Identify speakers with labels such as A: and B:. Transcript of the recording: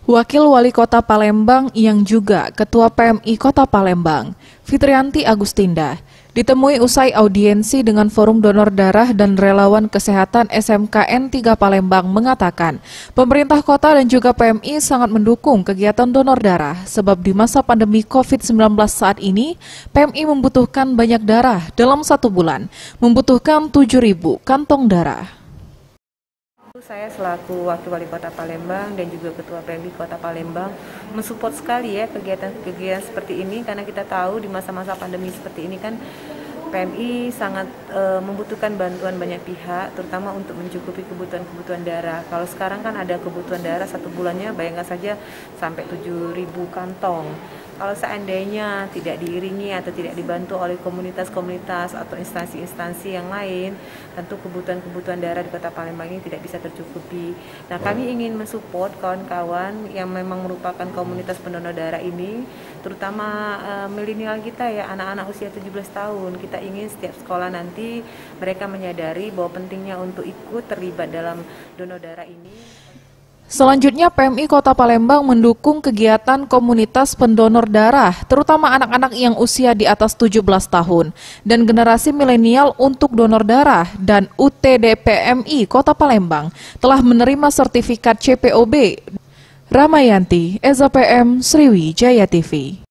A: Wakil Wali Kota Palembang yang juga Ketua PMI Kota Palembang, Fitrianti Agustinda, ditemui usai audiensi dengan Forum Donor Darah dan Relawan Kesehatan SMKN 3 Palembang mengatakan, pemerintah kota dan juga PMI sangat mendukung kegiatan donor darah, sebab di masa pandemi COVID-19 saat ini, PMI membutuhkan banyak darah dalam 1 bulan, membutuhkan 7.000 kantong darah.
B: Saya selaku Wakil Wali Kota Palembang dan juga Ketua PMI Kota Palembang mensupport sekali ya kegiatan-kegiatan seperti ini, karena kita tahu di masa-masa pandemi seperti ini kan PMI sangat membutuhkan bantuan banyak pihak, terutama untuk mencukupi kebutuhan darah. Kalau sekarang kan ada kebutuhan darah 1 bulannya, bayangkan saja sampai 7.000 kantong. Kalau seandainya tidak diiringi atau tidak dibantu oleh komunitas-komunitas atau instansi-instansi yang lain, tentu kebutuhan darah di Kota Palembang ini tidak bisa tercukupi. Nah, kami ingin mensupport kawan-kawan yang memang merupakan komunitas pendonor darah ini, terutama milenial kita ya, anak-anak usia 17 tahun. Kita ingin setiap sekolah nanti mereka menyadari bahwa pentingnya untuk ikut terlibat dalam donor darah ini.
A: Selanjutnya, PMI Kota Palembang mendukung kegiatan komunitas pendonor darah, terutama anak-anak yang usia di atas 17 tahun, dan generasi milenial untuk donor darah, dan UTD PMI Kota Palembang telah menerima sertifikat CPOB. Ramayanti, Eza PM, Sriwijaya TV.